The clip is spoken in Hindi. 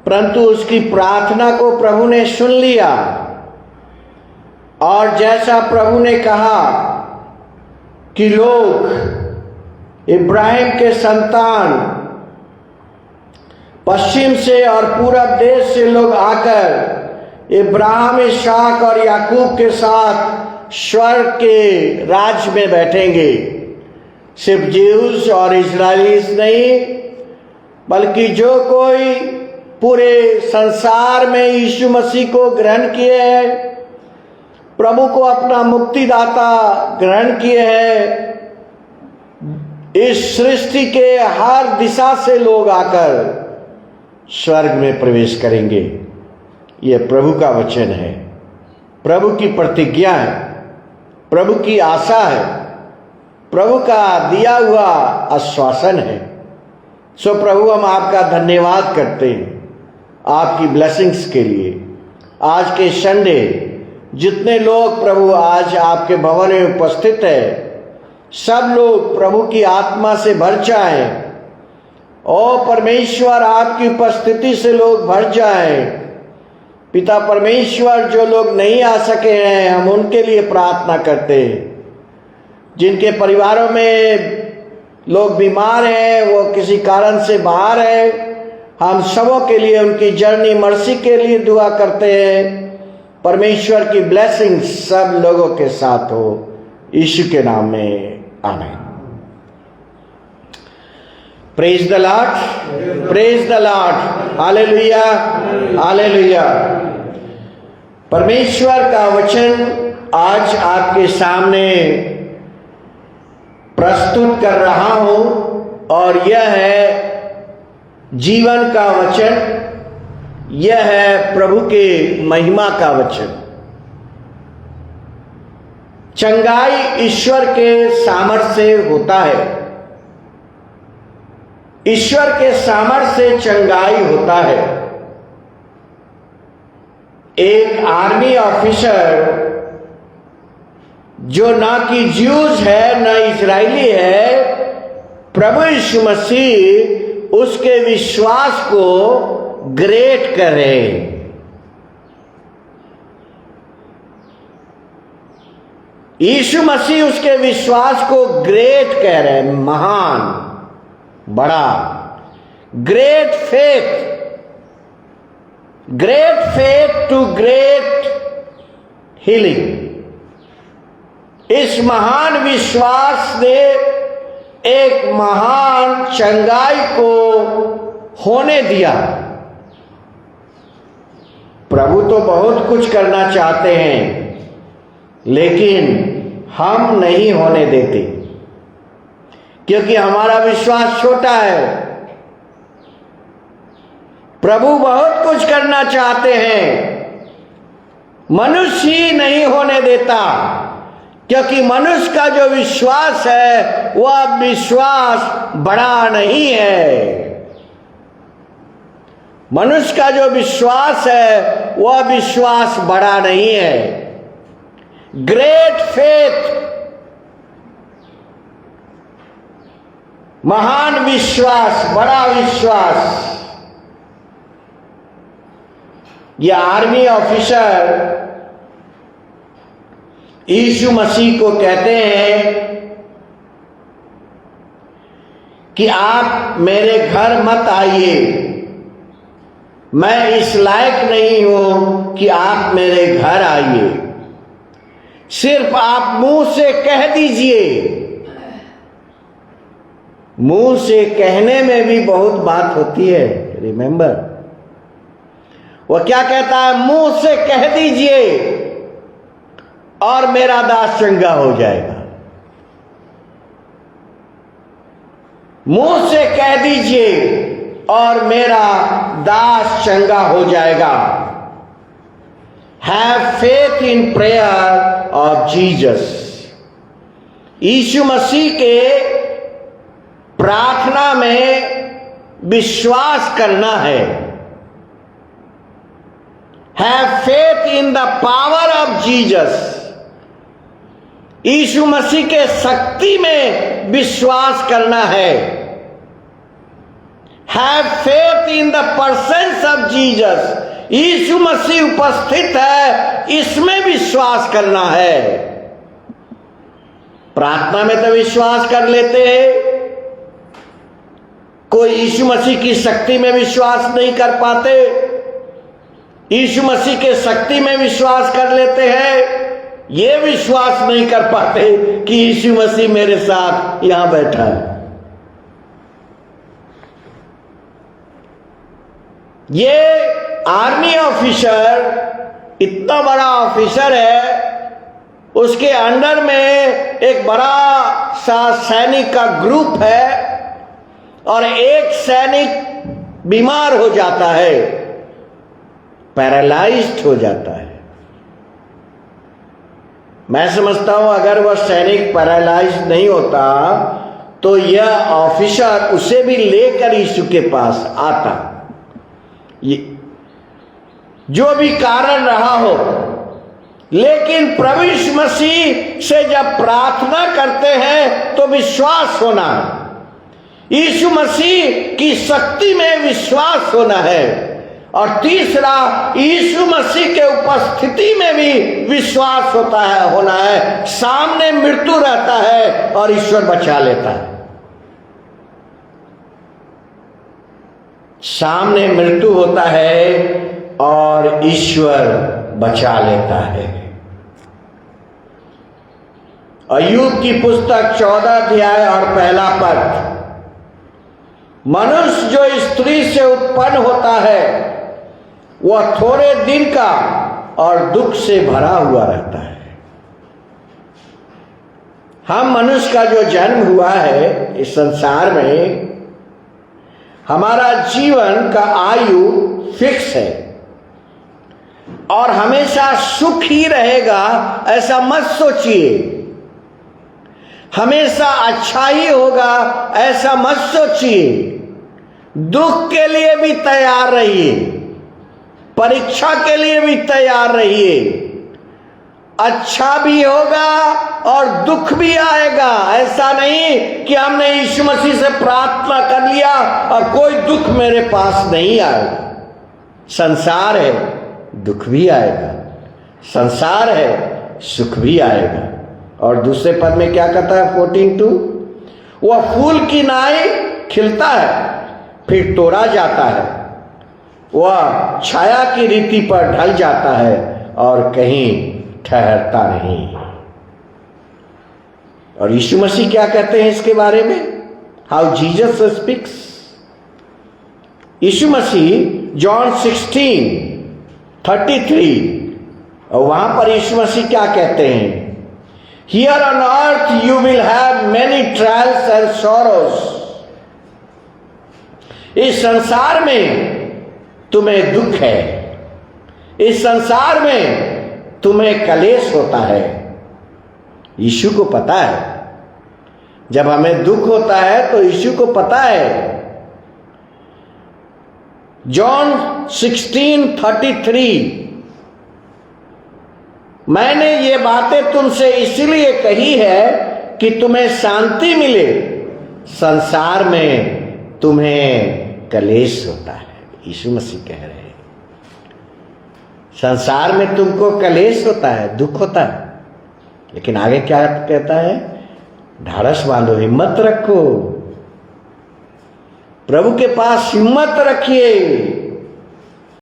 परंतु उसकी प्रार्थना को प्रभु ने सुन लिया और जैसा प्रभु ने कहा कि लोग इब्राहिम के संतान पश्चिम से और पूरब देश से लोग आकर इब्राहिम, इसाक और याकूब के साथ स्वर्ग के राज में बैठेंगे। सिर्फ ज्यूज और इजराइलीस नहीं, बल्कि जो कोई पूरे संसार में यीशु मसीह को ग्रहण किए हैं, प्रभु को अपना मुक्तिदाता ग्रहण किए हैं, इस सृष्टि के हर दिशा से लोग आकर स्वर्ग में प्रवेश करेंगे। यह प्रभु का वचन है, प्रभु की प्रतिज्ञा है, प्रभु की आशा है, प्रभु का दिया हुआ आश्वासन है। सो प्रभु, हम आपका धन्यवाद करते हैं आपकी ब्लेसिंग्स के लिए। आज के संडे जितने लोग प्रभु आज आपके भवन में उपस्थित है, सब लोग प्रभु की आत्मा से भर जाएं। ओ परमेश्वर, आपकी उपस्थिति से लोग भर जाएं। पिता परमेश्वर, जो लोग नहीं आ सके हैं, हम उनके लिए प्रार्थना करते हैं। जिनके परिवारों में लोग बीमार हैं, वो किसी कारण से बाहर हैं, हम सबों के लिए उनकी जर्नी मर्सी के लिए दुआ करते हैं। परमेश्वर की ब्लेसिंग सब लोगों के साथ हो, यीशु के नाम में, आमीन। Praise the Lord, praise the Lord, hallelujah, hallelujah. परमेश्वर का वचन आज आपके सामने प्रस्तुत कर रहा हूं और यह है जीवन का वचन, यह है प्रभु के महिमा का वचन। चंगाई ईश्वर के सामर्थ्य से होता है, ईश्वर के सामर्थ्य से चंगाई होता है। एक आर्मी ऑफिसर जो ना कि ज्यूज है ना इजरायली है, प्रभु यीशु मसीह उसके विश्वास को ग्रेट करे। यीशु मसीह उसके विश्वास को ग्रेट कह रहे हैं, महान, बड़ा। Great faith, great faith to great healing. इस महान विश्वास ने एक महान चंगाई को होने दिया। प्रभु तो बहुत कुछ करना चाहते हैं, लेकिन हम नहीं होने देते, क्योंकि हमारा विश्वास छोटा है। प्रभु बहुत कुछ करना चाहते हैं, मनुष्य ही नहीं होने देता, क्योंकि मनुष्य का जो विश्वास है वह विश्वास बड़ा नहीं है। मनुष्य का जो विश्वास है वह विश्वास बड़ा नहीं है। ग्रेट फेथ, महान विश्वास, बड़ा विश्वास। यह आर्मी ऑफिसर यीशु मसीह को कहते हैं कि आप मेरे घर मत आइए, मैं इस लायक नहीं हूं कि आप मेरे घर आइए, सिर्फ आप मुंह से कह दीजिए। मुंह से कहने में भी बहुत बात होती है, रिमेंबर। वह क्या कहता है? मुंह से कह दीजिए और मेरा दास चंगा हो जाएगा। मुंह से कह दीजिए और मेरा दास चंगा हो जाएगा। Have faith in prayer of Jesus. यीशु मसीह के प्रार्थना में विश्वास करना है। Have faith in the power of Jesus. यीशु मसीह के शक्ति में विश्वास करना है। Have faith in the presence of Jesus, यीशु मसीह उपस्थित है, इसमें विश्वास करना है। प्रार्थना में तो विश्वास कर लेते हैं, कोई यीशु मसीह की शक्ति में विश्वास नहीं कर पाते, यीशु मसीह के शक्ति में विश्वास कर लेते हैं, ये विश्वास नहीं कर पाते कि यीशु मसीह मेरे साथ यहां बैठा है। ये आर्मी ऑफिसर इतना बड़ा ऑफिसर है, उसके अंडर में एक बड़ा सा सैनिक का ग्रुप है, और एक सैनिक बीमार हो जाता है, पैरालाइज्ड हो जाता है। मैं समझता हूं अगर वह सैनिक पैरालाइज्ड नहीं होता तो यह ऑफिसर उसे भी लेकर यीशु के पास आता। ये जो भी कारण रहा हो, लेकिन प्रभु यीशु मसीह से जब प्रार्थना करते हैं तो विश्वास होना, यीशु मसीह की शक्ति में विश्वास होना है, और तीसरा यीशु मसीह के उपस्थिति में भी विश्वास होना है। सामने मृत्यु रहता है और ईश्वर बचा लेता है, सामने मृत्यु होता है और ईश्वर बचा लेता है। अय्यूब की पुस्तक 14 अध्याय और 1 पद, मनुष्य जो स्त्री से उत्पन्न होता है वह थोड़े दिन का और दुख से भरा हुआ रहता है। हम मनुष्य का जो जन्म हुआ है इस संसार में, हमारा जीवन का आयु फिक्स है और हमेशा सुख ही रहेगा ऐसा मत सोचिए, हमेशा अच्छा ही होगा ऐसा मत सोचिए। दुख के लिए भी तैयार रहिए, परीक्षा के लिए भी तैयार रहिए। अच्छा भी होगा और दुख भी आएगा। ऐसा नहीं कि हमने यीशु मसीह से प्रार्थना कर लिया और कोई दुख मेरे पास नहीं आएगा। संसार है, दुख भी आएगा, संसार है, सुख भी आएगा। और दूसरे पद में क्या कहता है 14:2, वह फूल की नाई खिलता है फिर तोड़ा जाता है, वह छाया की रीति पर ढल जाता है और कहीं ठहरता नहीं। और यीशु मसीह क्या कहते हैं इसके बारे में? How Jesus speaks. यीशु मसीह जॉन 16:33, और वहां पर यीशु मसीह क्या कहते हैं? Here on earth you will have many trials and sorrows. इस संसार में तुम्हें दुख है, इस संसार में तुम्हें कलेश होता है। यीशु को पता है, जब हमें दुख होता है तो यीशु को पता है। जॉन 16:33, मैंने ये बातें तुमसे इसलिए कही है कि तुम्हें शांति मिले, संसार में तुम्हें कलेश होता है। यीशु मसीह कह रहे हैं संसार में तुमको कलेश होता है, दुख होता है, लेकिन आगे क्या कहता है? ढाढ़स बांधो, हिम्मत रखो, प्रभु के पास हिम्मत रखिए।